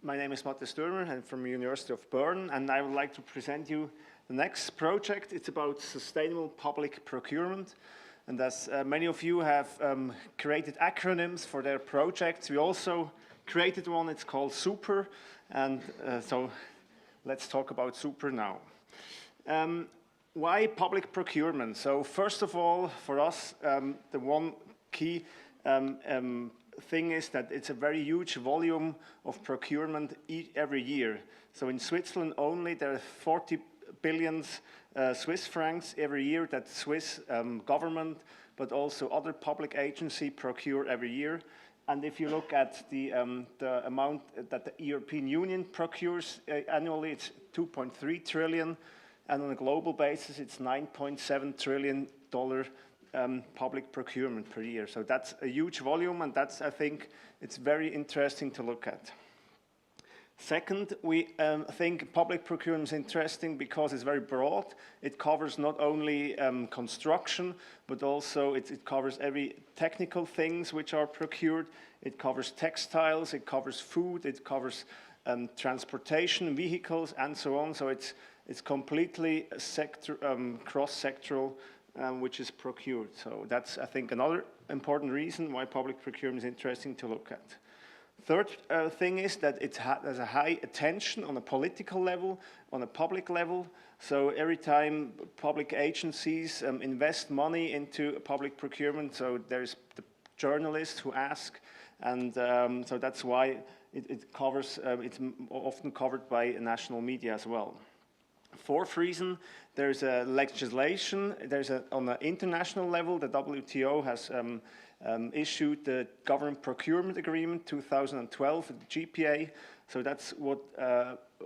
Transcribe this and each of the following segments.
My name is Matthias Stürmer. I'm from the University of Bern, and I would like to present you the next project. It's about sustainable public procurement. And as many of you have created acronyms for their projects, we also created one. It's called SUPER. And so let's talk about SUPER now. Why public procurement? So first of all, for us, the one key thing is that it's a very huge volume of procurement every year. So in Switzerland only, there are 40 billion Swiss francs every year that Swiss government, but also other public agencies procure every year. And if you look at the amount that the European Union procures annually, it's 2.3 trillion. And on a global basis, it's $9.7 trillion public procurement per year. So that's a huge volume, and that's, I think, it's very interesting to look at. Second, we think public procurement is interesting because it's very broad. It covers not only construction, but also it covers every technical things which are procured. It covers textiles, it covers food, it covers transportation, vehicles, and so on. So it's completely cross-sectoral, which is procured. So that's, I think, another important reason why public procurement is interesting to look at. Third thing is that it has a high attention on a political level, on a public level. So every time public agencies invest money into public procurement, so there's the journalists who ask, and so that's why it covers, it's often covered by national media as well. Fourth reason, there's a legislation. On an international level, the WTO has issued the Government Procurement Agreement 2012, the GPA. So that's what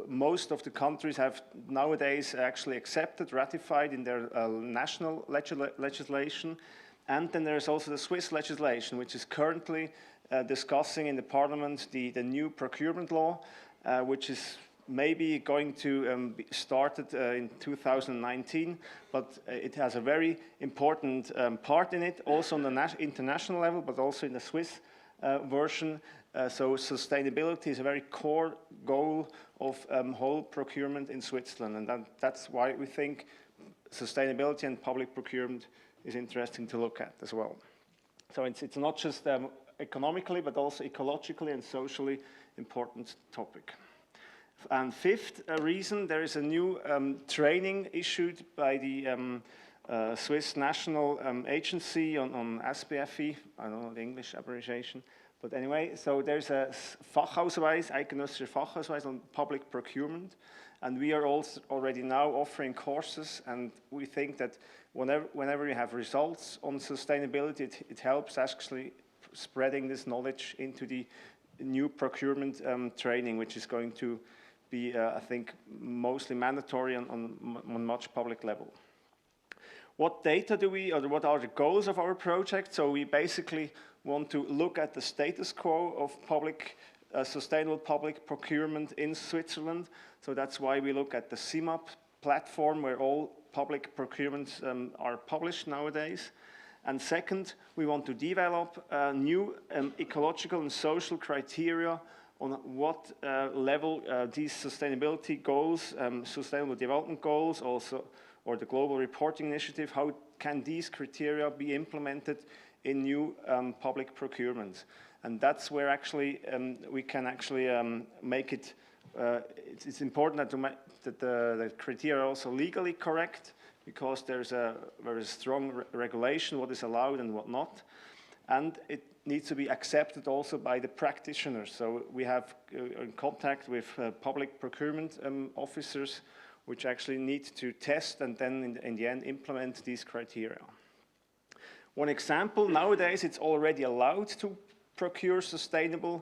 most of the countries have nowadays actually accepted, ratified in their national legislation. And then there's also the Swiss legislation, which is currently discussing in the parliament the new procurement law, which is maybe going to be started in 2019, but it has a very important part in it, also on the international level, but also in the Swiss version. So sustainability is a very core goal of whole procurement in Switzerland, and that's why we think sustainability and public procurement is interesting to look at as well. So it's not just economically, but also ecologically and socially important topic. And fifth reason, there is a new training issued by the Swiss National Agency on SPFI, I don't know the English abbreviation, but anyway, so there's a Fachausweis, eidgenössischer Fachausweis on public procurement, and we are also already now offering courses, and we think that whenever you have results on sustainability, it helps actually spreading this knowledge into the new procurement training, which is going to be, I think, mostly mandatory on much public level. What data do we, or what are the goals of our project? So we basically want to look at the status quo of sustainable public procurement in Switzerland. So that's why we look at the CIMAP platform, where all public procurements are published nowadays. And second, we want to develop new ecological and social criteria on what level these sustainability goals, sustainable development goals also, or the Global Reporting Initiative, how can these criteria be implemented in new public procurements? And that's where actually we can actually make it, it's important that the criteria are also legally correct, because there's a very strong regulation, what is allowed and what not. And it needs to be accepted also by the practitioners. So we have in contact with public procurement officers, which actually need to test and then in the end implement these criteria. One example, nowadays it's already allowed to procure sustainably.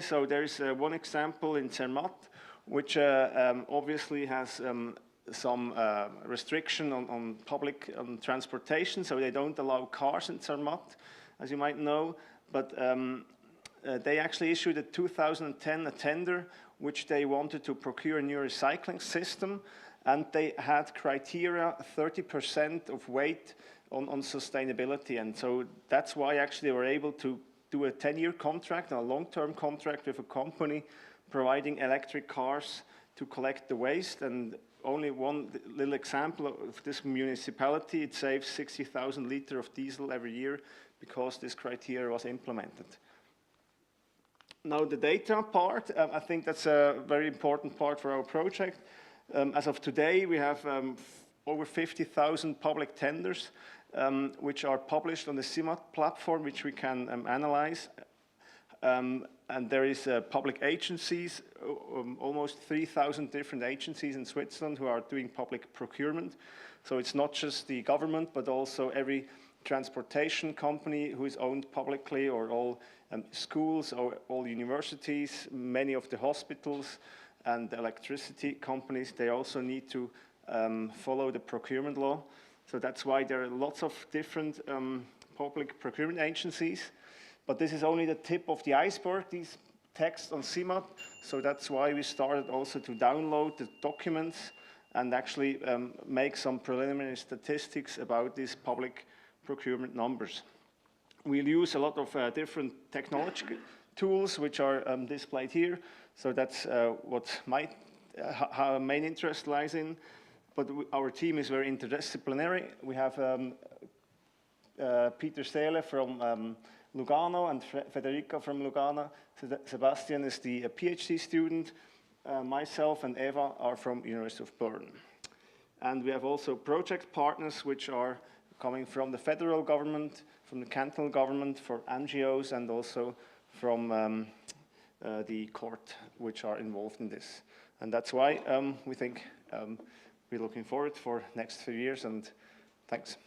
So there's one example in Zermatt, which obviously has some restriction on public transportation, so they don't allow cars in Zermatt, as you might know, but they actually issued in 2010 a tender which they wanted to procure a new recycling system, and they had criteria 30% of weight on sustainability, and so that's why actually they were able to do a 10-year contract, a long-term contract with a company, providing electric cars to collect the waste. And only one little example of this municipality, it saves 60,000 liters of diesel every year because this criteria was implemented. Now the data part, I think that's a very important part for our project. As of today, we have over 50,000 public tenders, which are published on the CIMAT platform, which we can analyze. And there is public agencies, almost 3,000 different agencies in Switzerland who are doing public procurement. So it's not just the government, but also every transportation company who is owned publicly, or all schools, or all universities, many of the hospitals, and the electricity companies. They also need to follow the procurement law. So that's why there are lots of different public procurement agencies. But this is only the tip of the iceberg, these texts on CIMAT. So that's why we started also to download the documents and actually make some preliminary statistics about these public procurement numbers. We'll use a lot of different technological tools which are displayed here. So that's what our main interest lies in. But our team is very interdisciplinary. We have Peter Seele from Lugano and Federica from Lugano. Sebastian is the PhD student. Myself and Eva are from University of Bern. And we have also project partners which are coming from the federal government, from the cantonal government, for NGOs, and also from the court, which are involved in this. And that's why we think we're looking forward for next few years, and thanks.